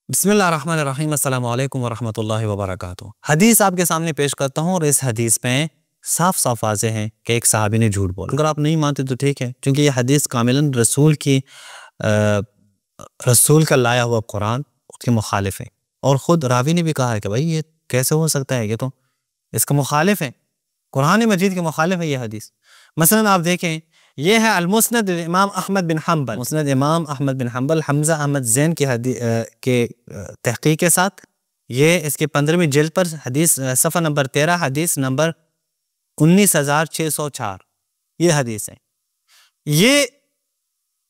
बिस्मिल्लाहिर्रहमानिर्रहीम अस्सलामु अलैकुम वरहमतुल्लाहि वबरकातुहू। हदीस आपके सामने पेश करता हूँ और इस हदीस में साफ साफ वाज़ेह है कि एक सहाबी ने झूठ बोला। अगर आप नहीं मानते तो ठीक है, क्योंकि ये हदीस कामिलन रसूल का लाया हुआ कुरान उसके मुखालिफ है। और ख़ुद रावी ने भी कहा है कि भाई ये कैसे हो सकता है, ये तो इसका मुखालिफ है, कुरान मजीद के मुखालिफ है ये हदीस। मसलन आप देखें, ये है अल-मुस्नद इमाम अहमद बिन हम्बल, मुस्नद इमाम अहमद बिन हम्बल हमजा अहमद ज़ैन के तहक़ीक़ के साथ। ये इसके 15वीं जिल्द पर हदीस सफ़ा नंबर 13 हदीस नंबर 19,604 ये हदीस है। ये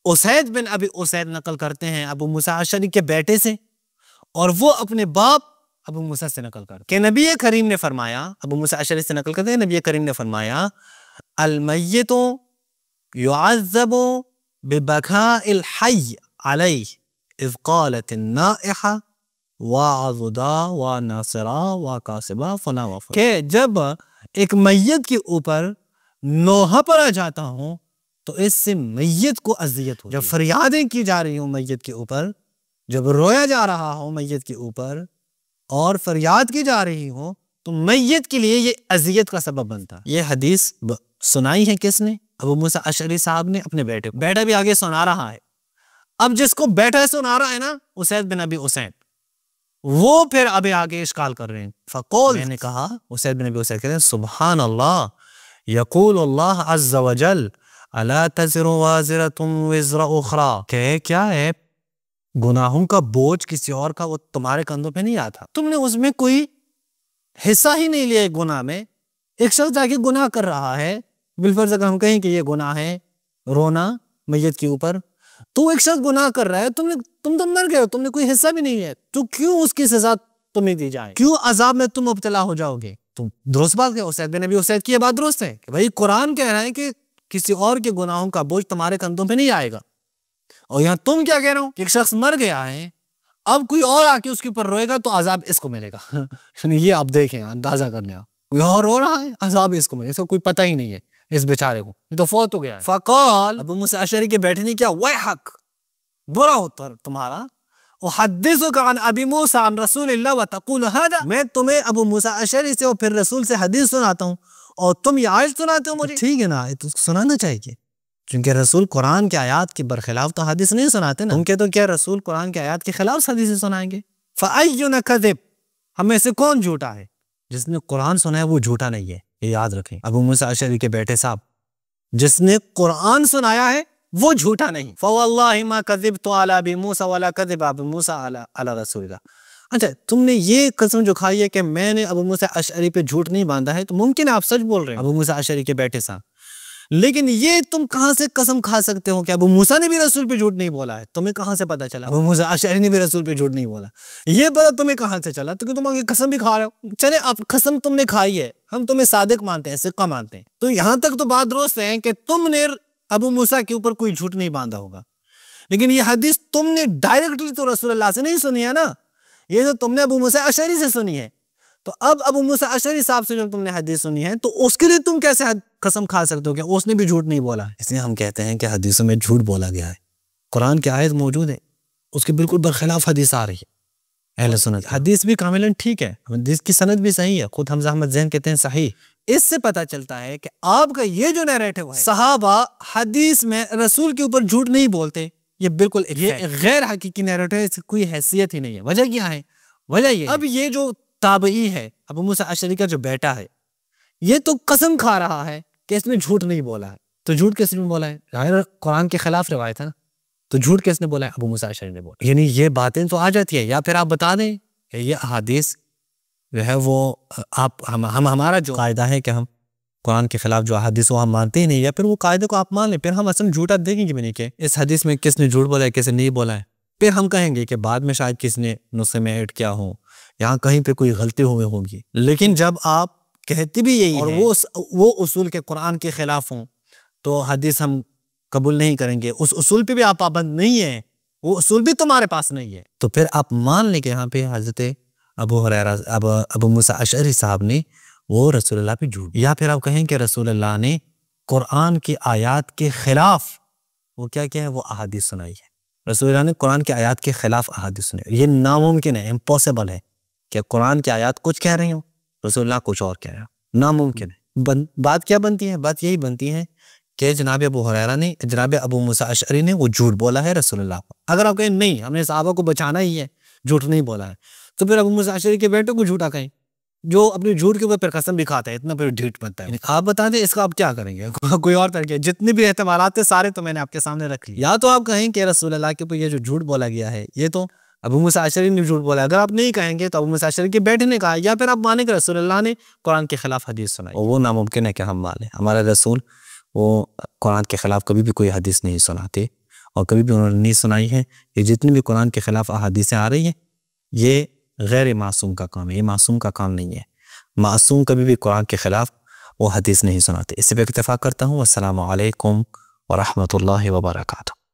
उसैद बिन अबी उसैद नकल करते हैं अबू मूसा अशअरी के बेटे से, और वो अपने बाप अबू मूसा से नकल करते हैं कि नबी करीम ने फरमाया, अबू मूसा अशअरी से नकल करते हैं, नबी करीम ने फरमाया अल-मय्यितु युअज़्ज़बु बिबकाइल हय्य अलैहि इज़ क़ालतिन-नाइहा वअज़दा वनासिरा वकासिबा फला व फला। कि जब एक मैयत के ऊपर नोहा पड़ा जाता हूँ तो इससे मैयत को अज़ियत होती है। जब फरियादें की जा रही हूँ मैयत के ऊपर, जब रोया जा रहा हो मैयत के ऊपर और फरियाद की जा रही हो, तो मैयत के लिए ये अज़ियत का सबब बनता है। ये हदीस सुनाई है किसने? अबू मूसा अशअरी साहब ने अपने बेटे को। बेटा भी आगे सुना रहा है। अब जिसको बेटा सुना रहा है ना, उसैद बिन अबी उसैद, वो फिर अभी आगे इश्काल कर रहे हैं। फ़क़ुल, मैंने कहा, उसैद बिन अबी उसैद कहते हैं सुब्हान अल्लाह यक़ूल अल्लाह अज़्ज़ व जल अला तज़िरु वाज़िरतुन विज़्र उख़रा। क्या है, गुनाहों का बोझ किसी और का वो तुम्हारे कंधों पे नहीं आता, तुमने उसमें कोई हिस्सा ही नहीं लिया। गुनाह में एक शख्स जाके गुनाह कर रहा है, बिलफर्ज अगर हम कहें कि ये गुनाह है रोना मैयत के ऊपर, तो एक शख्स गुनाह कर रहा है, तुम तो मर गए हो, तुमने कोई हिस्सा भी नहीं है, तो क्यों उसकी सजा तुम्हें दी जाए, क्यों अजाब में तुम मुब्तला हो जाओगे? तुम दुरुस्त बात है, उसैद बिन अबी उसैद की ये बात दुरुस्त है कि भाई कुरान कह रहा है कि किसी और के गुनाहों का बोझ तुम्हारे कंधों पे नहीं आएगा। और यहाँ तुम क्या कह रहे हो कि एक शख्स मर गया है, अब कोई और आके उसके ऊपर रोएगा तो अजाब इसको मिलेगा। ये आप देखें, अंदाजा करने आप, कोई और रो रहा है, अजाब इसको मिलेगा, इसको कोई पता ही नहीं है इस बेचारे को, ये तो फौत हो गया है। फ़क़ाल, अबू मूसा अशअरी के बैठे ने क्या, वैहक, बुरा होता तुम्हारा, उहद्दिसुका अन अबी मूसा अन रसूलिल्लाह व तक़ूलु हादा, मैं तुम्हें अबू मूसा अशअरी से और फिर रसूल से हदीस सुनाता हूँ और तुम ये आयत सुनाते हो मुझे। ठीक है ना, तो सुनाना चाहिए, क्योंकि रसूल कुरान के आयात के बरखिलाफ तो हदीस नहीं सुनाते ना। तुम कहते हो क्या रसूल कुरान के आयात के खिलाफ हदीस सुनाएंगे? फ़अय्युना कज़िब, हमें से कौन झूठा है? जिसने कुरान सुना है वो झूठा नहीं है, ये याद रखें। अबू मूसा अशअरी के बेटे साहब, जिसने कुरान सुनाया है वो झूठा नहीं। फ़वल्लाहि मा कज़िबतु अला अबी मूसा वला कज़िब अबू मूसा अला रसूलिल्लाह। अच्छा, तुमने ये कसम जो खाई है कि मैंने अबू मूसा अशअरी पे झूठ नहीं बांधा है, तो मुमकिन है आप सच बोल रहे हैं, अबू मूसा अशअरी के बेटे साहब, लेकिन ये तुम कहां से कसम खा सकते हो कि अबू मूसा ने भी रसूल पे झूठ नहीं बोला है? तुम्हें कहां से पता चला अबू मूसा अशअरी ने भी रसूल पे झूठ नहीं बोला? ये पता तुम्हें कहां से चला? तो तुम आगे कसम भी खा रहे हो। चले, आप कसम तुमने खाई है, हम तुम्हें सादिक मानते हैं, सिक्का मानते हैं, तो यहां तक तो बात दुरुस्त है कि तुमने अबू मूसा के ऊपर कोई झूठ नहीं बांधा होगा, लेकिन ये हदीस तुमने डायरेक्टली तो रसूलुल्लाह से नहीं सुनी है ना, ये तो तुमने अबू मूसा अशअरी से सुनी है। तो अब अबू मूसा अशअरी साहब से जब तुमने हदीस सुनी है, तो उसके लिए तुम कैसे कसम खा सकते हो कि उसने भी झूठ नहीं बोला? इसलिए हम कहते हैं कि हदीसों में झूठ बोला गया है। कुरान की आयत मौजूद है, उसके बिल्कुल बरखिलाफ हदीस आ रही है। अहले सुन्नत हदीस भी कामिलन ठीक है, हदीस की सनद भी सही है, खुद हमजा अहमद ज़ैन कहते हैं सही। इससे पता चलता है कि आपका ये जो नैरेटिव है, सहाबा हदीस में रसूल के ऊपर झूठ नहीं बोलते, ये बिल्कुल ये गैर हकीकी नैरेटिव है, कोई हैसियत ही नहीं है। वजह क्या है? वजह ये, अब ये जो ताबई है अबू मूसा अशअरी का जो बेटा है, ये तो कसम खा रहा है कि इसने झूठ नहीं बोला है। तो झूठ किसने बोला है? जाहिर कुरान के खिलाफ रिवायत है ना, तो झूठ किसने बोला है? अबू मूसा अशअरी ने बोला। यानी ये बातें तो आ जाती है, या फिर आप बता दें कि ये अहादीस जो है वो आप हमारा जो कायदा है कि हम कुरान के खिलाफ जो अहादीस वो हम मानते ही नहीं, या फिर वो कायदे को आप मान लें, फिर हम असल झूठा देखेंगे भी नहीं कि इस हदीस में किसने झूठ बोला है, किसने नहीं बोला है। फिर हम कहेंगे कि बाद में शायद किसने नुस्खे में ऐड किया हो, यहाँ कहीं पे कोई गलती हुई होगी। लेकिन जब आप कहते भी यही और वो उसूल के कुरान के खिलाफ हों, तो हदीस हम कबूल नहीं करेंगे। उस उसूल पे भी आप पाबंद नहीं है, वो उसूल भी तुम्हारे पास नहीं है, तो फिर आप मान लें कि यहाँ पे हजरत अबू मूसा अशअरी साहब ने वो रसूलुल्लाह पे झूठ, या फिर आप कहें कि रसूलुल्लाह ने कुरान की आयत के खिलाफ वो क्या क्या है, वो अहादीस सुनाई है। रसूलुल्लाह ने कुरान की आयत के खिलाफ अहादीस सुनाई। ये नामुमकिन है, इम्पॉसिबल है कि कुरान की आयत कुछ कह रही हो, रसूलुल्लाह कुछ और कह रहे हो, नामुमकिन है। बात क्या बनती है? बात यही बनती है कि जनाब अबू हुरैरा ने, जनाब अबू मूसा अशअरी ने वो झूठ बोला है रसूलुल्लाह को। अगर आप कहें नहीं, हमने सहाबा को बचाना ही है, झूठ नहीं बोला है, तो फिर अबू मूसा अशअरी के बेटों को झूठा कहें, जो अपने झूठ के ऊपर फिर कसम भी खाता है, इतना फिर ढीठ बनता है। आप बता दें इसका आप क्या करेंगे? कोई और तरीके, जितने भी एहतमालात थे सारे तो मैंने आपके सामने रख लिए। या तो आप कहें कि रसूलुल्लाह के ऊपर ये जो झूठ बोला गया है ये तो अबू मूसा अशअरी ने झूठ बोला। अगर आप नहीं कहेंगे तो अबू मूसा अशअरी के बेटे ने कहा, या फिर आप माने कि रसूलुल्लाह ने कुरान के खिलाफ हदीस सुनाई, और वो नामुमकिन है कि हम माने। हमारे रसूल वो कुरान के खिलाफ कभी भी कोई हदीस नहीं सुनाते, और कभी भी उन्होंने नहीं सुनाई है। ये जितनी भी कुरान के खिलाफ अहादीसें आ रही हैं, ये गैर मासूम का काम है, ये मासूम का काम नहीं है। मासूम कभी भी कुरान के खिलाफ वो हदीस नहीं सुनाते। इससे पे इत्तेफाक करता हूँ। अस्सलामु अलैकुम व रहमतुल्लाहि व बरकातुहू।